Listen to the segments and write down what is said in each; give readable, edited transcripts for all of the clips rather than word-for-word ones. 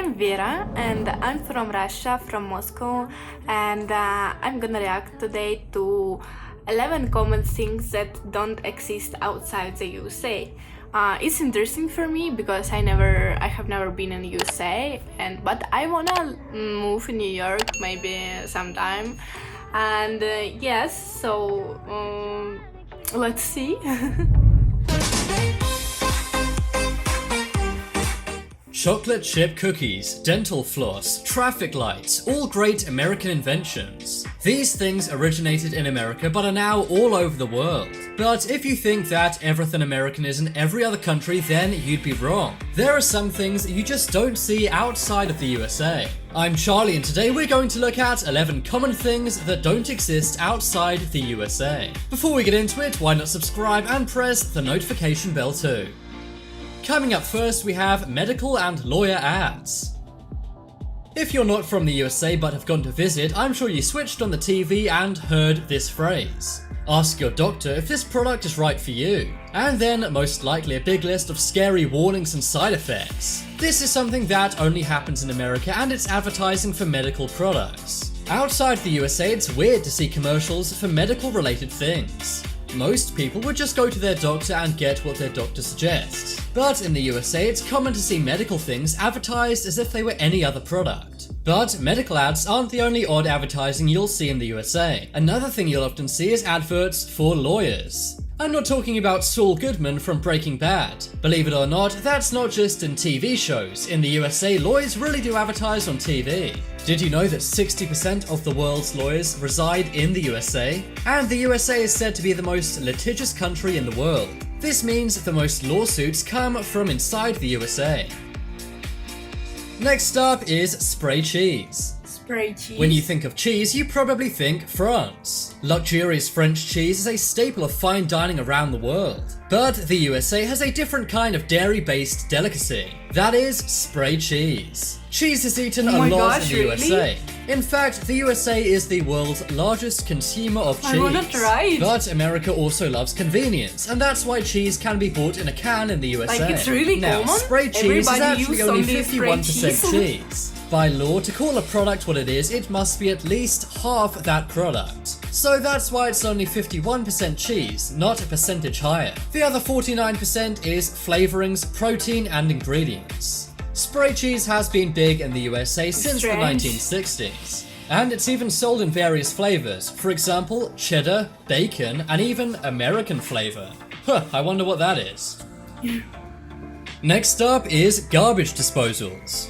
I'm Vera and I'm from Russia, from Moscow, and I'm gonna react today to 11 common things that don't exist outside the USA. It's interesting for me because I have never been in the USA, but I wanna move in New York maybe sometime, and yes, so let's see. Chocolate chip cookies, dental floss, traffic lights, all great American inventions. These things originated in America but are now all over the world. But if you think that everything American is in every other country, then you'd be wrong. There are some things you just don't see outside of the USA. I'm Charlie and today we're going to look at 11 common things that don't exist outside the USA. Before we get into it, why not subscribe and press the notification bell too. Coming up first, we have medical and lawyer ads. If you're not from the USA but have gone to visit, I'm sure you switched on the TV and heard this phrase. Ask your doctor if this product is right for you. And then, most likely, a big list of scary warnings and side effects. This is something that only happens in America and it's advertising for medical products. Outside the USA, it's weird to see commercials for medical related things. Most people would just go to their doctor and get what their doctor suggests. But in the USA, it's common to see medical things advertised as if they were any other product. But medical ads aren't the only odd advertising you'll see in the USA. Another thing you'll often see is adverts for lawyers. I'm not talking about Saul Goodman from Breaking Bad. Believe it or not, that's not just in TV shows. In the USA, lawyers really do advertise on TV. Did you know that 60% of the world's lawyers reside in the USA? And the USA is said to be the most litigious country in the world. This means the most lawsuits come from inside the USA. Next up is spray cheese. Spray cheese. When you think of cheese, you probably think France. Luxurious French cheese is a staple of fine dining around the world. But the USA has a different kind of dairy-based delicacy. That is spray cheese. Cheese is eaten a lot in the USA. In fact, the USA is the world's largest consumer of cheese. I wanna try it. But America also loves convenience, and that's why cheese can be bought in a can in the USA. Like, it's really now, common? spray cheese Everybody is actually use only only 51% spray cheese. By law, to call a product what it is, it must be at least half that product. So that's why it's only 51% cheese, not a percentage higher. The other 49% is flavorings, protein, and ingredients. Spray cheese has been big in the USA since the 1960s. And it's even sold in various flavors, for example, cheddar, bacon, and even American flavor. I wonder what that is. Next up is garbage disposals.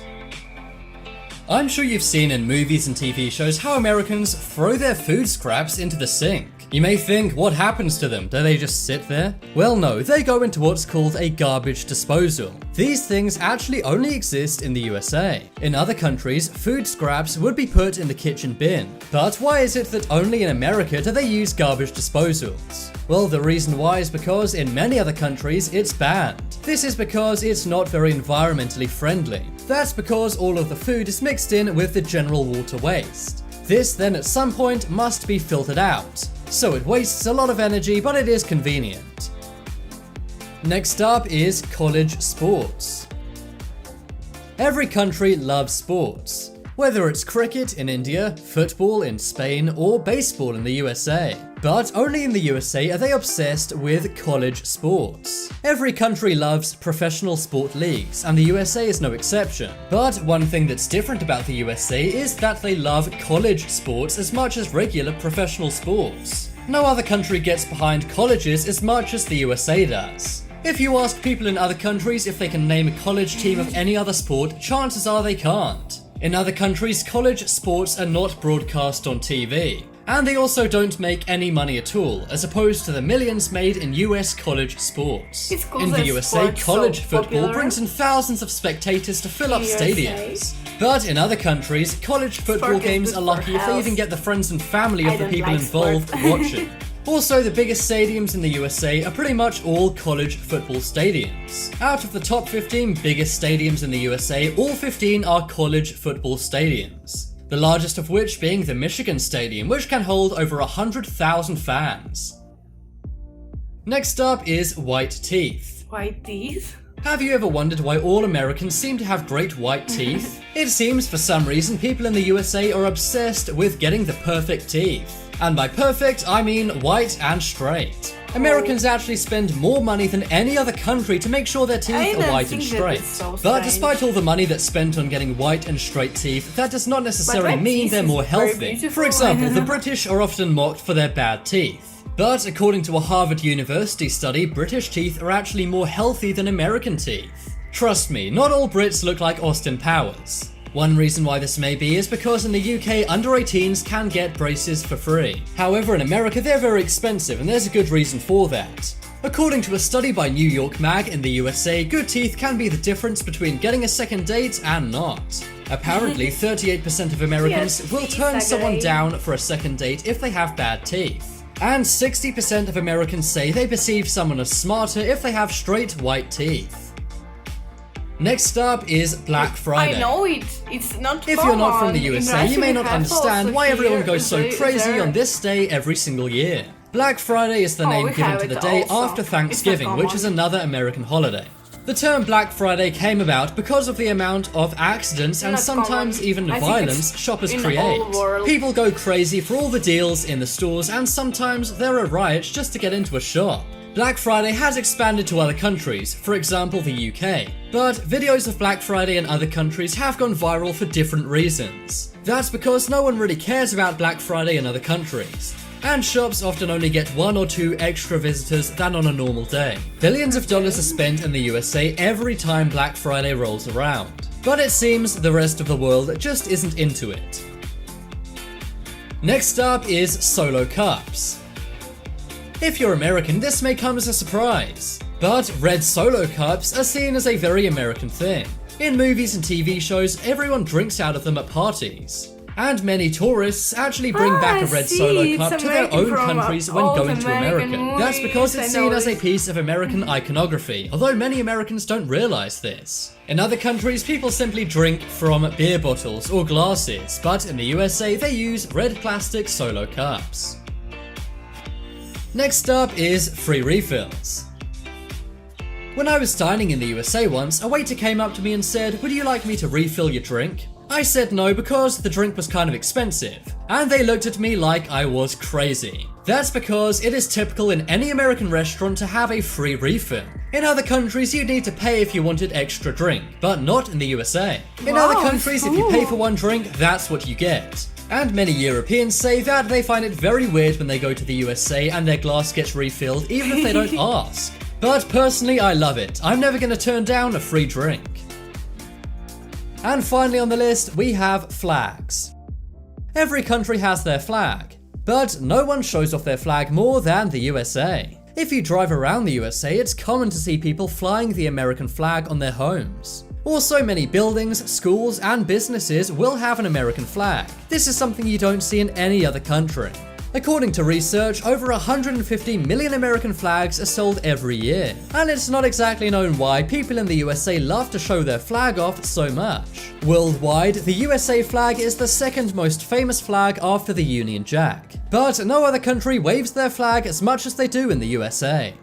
I'm sure you've seen in movies and TV shows how Americans throw their food scraps into the sink. You may think, what happens to them? Do they just sit there? Well, no, they go into what's called a garbage disposal. These things actually only exist in the USA. In other countries, food scraps would be put in the kitchen bin. But why is it that only in America do they use garbage disposals? Well, the reason why is because in many other countries it's banned. This is because it's not very environmentally friendly. That's because all of the food is mixed in with the general water waste. This then at some point must be filtered out. So it wastes a lot of energy, but it is convenient. Next up is college sports. Every country loves sports, whether it's cricket in India, football in Spain, or baseball in the USA. But only in the USA are they obsessed with college sports. Every country loves professional sport leagues, and the USA is no exception. But one thing that's different about the USA is that they love college sports as much as regular professional sports. No other country gets behind colleges as much as the USA does. If you ask people in other countries if they can name a college team of any other sport, chances are they can't. In other countries, college sports are not broadcast on TV. And they also don't make any money at all, as opposed to the millions made in US college sports. In the USA, college football brings in thousands of spectators to fill up stadiums. But in other countries, college football games are lucky if they even get the friends and family of the people involved watching. Also, the biggest stadiums in the USA are pretty much all college football stadiums. Out of the top 15 biggest stadiums in the USA, all 15 are college football stadiums. The largest of which being the Michigan Stadium, which can hold over 100,000 fans. Next up is white teeth. White teeth? Have you ever wondered why all Americans seem to have great white teeth? It seems for some reason people in the USA are obsessed with getting the perfect teeth. And by perfect, I mean white and straight. Americans actually spend more money than any other country to make sure their teeth are white and straight. But despite all the money that's spent on getting white and straight teeth, that does not necessarily mean they're more healthy. For example, the British are often mocked for their bad teeth. But according to a Harvard University study, British teeth are actually more healthy than American teeth. Trust me, not all Brits look like Austin Powers. One reason why this may be is because in the UK, under 18s can get braces for free. However, in America, they're very expensive, and there's a good reason for that. According to a study by New York Mag, in the USA, good teeth can be the difference between getting a second date and not. Apparently, 38% of Americans will turn someone down for a second date if they have bad teeth. And 60% of Americans say they perceive someone as smarter if they have straight white teeth. Next up is Black Friday. I know it's not If you're not from the USA, you may not understand why everyone goes so crazy on this day every single year. Black Friday is the name given to the day after Thanksgiving, which is another American holiday. The term Black Friday came about because of the amount of accidents and sometimes even violence shoppers create. People go crazy for all the deals in the stores, and sometimes there are riots just to get into a shop. Black Friday has expanded to other countries, for example the UK, but videos of Black Friday in other countries have gone viral for different reasons. That's because no one really cares about Black Friday in other countries, and shops often only get 1 or 2 extra visitors than on a normal day. Billions of dollars are spent in the USA every time Black Friday rolls around, but it seems the rest of the world just isn't into it. Next up is Solo Cups. If you're American, this may come as a surprise, but red Solo cups are seen as a very American thing. In movies and TV shows, everyone drinks out of them at parties. And many tourists actually bring back a red Solo cup to their own countries when going to America. That's because it's seen as a piece of American iconography, although many Americans don't realize this. In other countries, people simply drink from beer bottles or glasses, but in the USA, they use red plastic Solo cups. Next up is free refills. When I was dining in the USA once, a waiter came up to me and said, "Would you like me to refill your drink?" I said no because the drink was kind of expensive, and they looked at me like I was crazy. That's because it is typical in any American restaurant to have a free refill. In other countries, you'd need to pay if you wanted extra drink, but not in the USA. In other countries, if you pay for one drink, that's what you get. And many Europeans say that they find it very weird when they go to the USA and their glass gets refilled even if they don't ask. But personally, I love it. I'm never going to turn down a free drink. And finally on the list, we have flags. Every country has their flag, but no one shows off their flag more than the USA. If you drive around the USA, it's common to see people flying the American flag on their homes. Also, many buildings, schools, and businesses will have an American flag. This is something you don't see in any other country. According to research, over 150 million American flags are sold every year. And it's not exactly known why people in the USA love to show their flag off so much. Worldwide, the USA flag is the second most famous flag after the Union Jack. But no other country waves their flag as much as they do in the USA.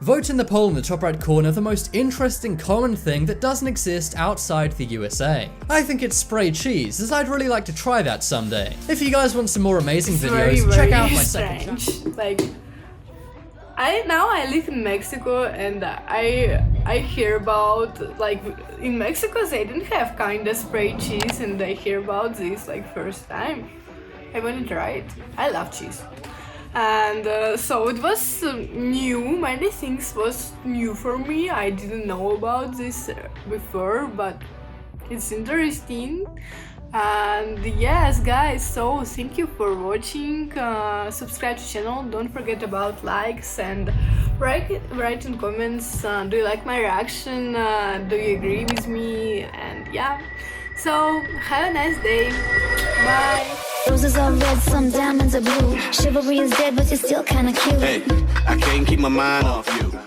Vote in the poll in the top right corner the most interesting common thing that doesn't exist outside the USA. I think it's spray cheese, as I'd really like to try that someday. If you guys want some more amazing videos, check out my second channel. Like, I live in Mexico, and I hear about, like, in Mexico they didn't have kinda spray cheese, and I hear about this like first time. I want to try it. I love cheese. And so it was new, many things was new for me. I didn't know about this before, but it's interesting. And yes guys, so thank you for watching. Subscribe to the channel, don't forget about likes, and write in comments, do you like my reaction, do you agree with me, and yeah. So have a nice day, bye. Roses are red, some diamonds are blue. Chivalry is dead, but you're still kinda cute. Hey, I can't keep my mind off you.